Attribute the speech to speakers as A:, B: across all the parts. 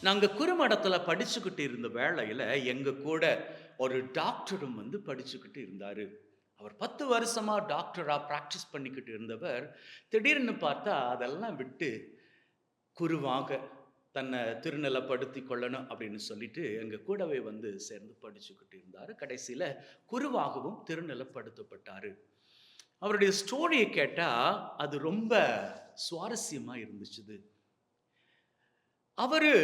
A: நாங்க குறுமடத்துல படிச்சுக்கிட்டு இருந்த வேளையில, எங்க கூட ஒரு டாக்டரும் வந்து படிச்சுக்கிட்டு இருந்தாரு. அவர் 10 வருஷமா டாக்டரா பிராக்டிஸ் பண்ணிக்கிட்டு இருந்தவர், திடீர்னு பார்த்தா அதெல்லாம் விட்டு குருவாக தன்னை திருநிலைப்படுத்திக் கொள்ளணும் அப்படின்னு சொல்லிட்டு, எங்க கூடவே வந்து சேர்ந்து படிச்சுக்கிட்டு இருந்தாரு. கடைசியில குருவாகவும் திருநிலைப்படுத்தப்பட்டாரு. அவருடைய ஸ்டோரிய கேட்டா, அது ரொம்ப சுவாரஸ்யமா இருந்துச்சுது. அவரு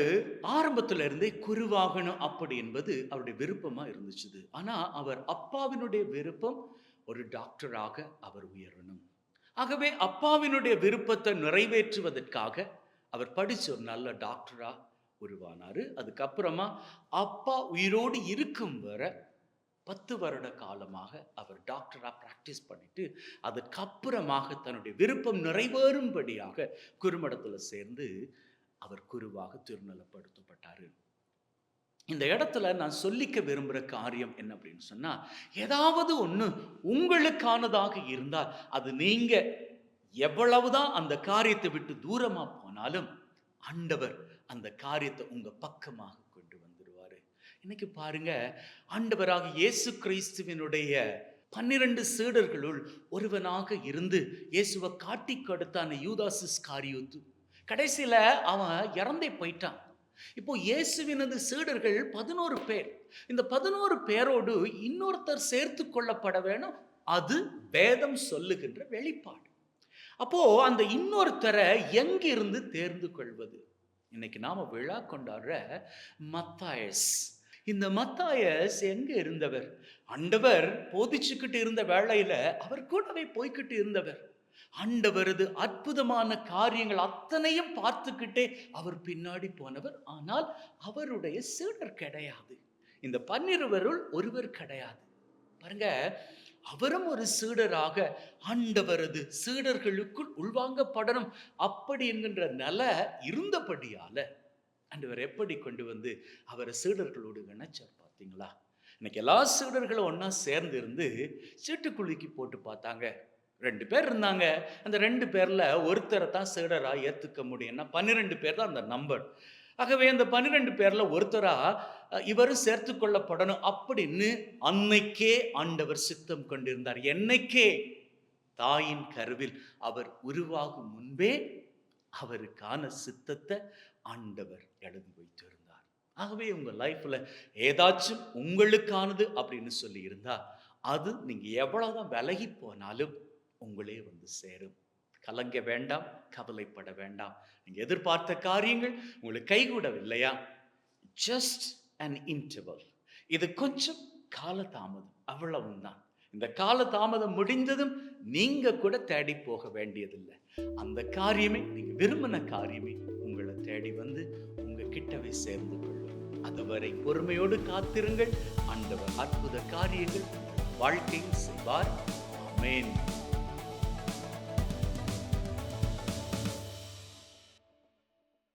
A: ஆரம்பத்துல இருந்தே குருவாகணும் அப்படி என்பது அவருடைய விருப்பமா இருந்துச்சுது. ஆனா, அவர் அப்பாவினுடைய விருப்பம் ஒரு டாக்டராக அவர் உயரணும். ஆகவே அப்பாவினுடைய விருப்பத்தை நிறைவேற்றுவதற்காக அவர் படிச்சு ஒரு நல்ல டாக்டரா உருவானாரு. அதுக்கப்புறமா அப்பா உயிரோடு இருக்கும் வர 10 வருட காலமாக அவர் டாக்டரா பிராக்டிஸ் பண்ணிட்டு, அதற்கப்புறமாக தன்னுடைய விருப்பம் நிறைவேறும்படியாக குருமடத்துல சேர்ந்து அவர் குருவாக திருநிலைப்படுத்தப்பட்டாரு. இந்த இடத்துல நான் சொல்லிக்க விரும்புற காரியம் என்ன அப்படின்னு சொன்னா, ஏதாவது ஒண்ணு உங்களுக்கானதாக இருந்தால், அது நீங்க எவ்வளவுதான் அந்த காரியத்தை விட்டு தூரமா போனாலும், ஆண்டவர் அந்த காரியத்தை உங்க பக்கமாக கொண்டு வந்துருவாரு. இன்னைக்கு பாருங்க, ஆண்டவராகிய இயேசு கிறிஸ்துவினுடைய 12 சீடர்களுள் ஒருவனாக இருந்து இயேசுவை காட்டிக் கொடுத்தான யூதாஸ் இஸ்காரியோத்து, கடைசியில அவன் இறந்தே போயிட்டான். இப்போ இயேசுவினது சீடர்கள் 11 பேர். இந்த 11 பேரோடு இன்னொருத்தர் சேர்த்து கொள்ளப்பட வேணும். அது வேதம் சொல்லுகின்ற வெளிப்பாடு. அப்போ அந்த இன்னொருத்தரை எங்கிருந்து தேர்ந்து கொள்வது? இன்னைக்கு நாம விழா கொண்டாடுற மத்தாயஸ். இந்த மத்தாயஸ் எங்க இருந்தவர்? ஆண்டவர் போதிச்சுக்கிட்டு இருந்த வேளையில அவர் கூடவே போய்கிட்டு இருந்தவர். ஆண்டவரது அற்புதமான காரியங்கள் அத்தனையும் பார்த்துக்கிட்டே அவர் பின்னாடி போனவர். ஆனால் அவருடைய சீடர் கிடையாது. இந்த 12 ஒருவர் கிடையாது. பாருங்க, அவரும் ஒரு சீடராக ஆண்டவரது சீடர்களுக்குள் உள்வாங்கப்படணும் அப்படி என்கின்ற நிலை இருந்தபடியால ஆண்டவர் எப்படி கொண்டு வந்து அவரை சீடர்களோடு இணைச்சார் பார்த்தீங்களா? இன்னைக்கு எல்லா சீடர்களும் ஒன்னா சேர்ந்து இருந்து சீட்டுக்குலுக்கி போட்டு பார்த்தாங்க. 2 பேர் இருந்தாங்க. அந்த 2 பேர்ல ஒருத்தரை தான் சீடரா ஏத்துக்க முடியும்னா 12 பேர் தான் அந்த நம்பர். ஆகவே அந்த 12 பேர்ல ஒருத்தரா இவரும் சேர்த்து கொள்ளப்படணும் அப்படின்னு அன்னைக்கே ஆண்டவர் சித்தம் கொண்டிருந்தார். என்னைக்கே தாயின் கருவில் அவர் உருவாகும் முன்பே அவருக்கான சித்தத்தை ஆண்டவர் எழுதி வைத்திருந்தார். ஆகவே உங்க லைஃப்ல ஏதாச்சும் உங்களுக்கானது அப்படின்னு சொல்லி இருந்தா, அது நீங்க எவ்வளவுதான் விலகி போனாலும் உங்களே வந்து சேரும். கலங்க வேண்டாம், கவலைப்பட வேண்டாம். நீங்க எதிர்பார்த்த காரியங்கள் உங்களுக்கு கைகூடவில்லையா? Just an interval. இது கொஞ்சம் காலதாமதம், அவ்வளவுதான். இந்த காலதாமதம் முடிந்ததும் நீங்க கூட தேடி போக வேண்டியதில்லை. அந்த காரியமே, நீங்க விரும்பின காரியமே உங்களை தேடி வந்து உங்க கிட்டவே சேர்ந்து கொள்ளும். அதுவரை பொறுமையோடு காத்திருங்கள். ஆண்டவர் அற்புத காரியங்கள் வாழ்க்கையில் செய்வார். ஆமென்.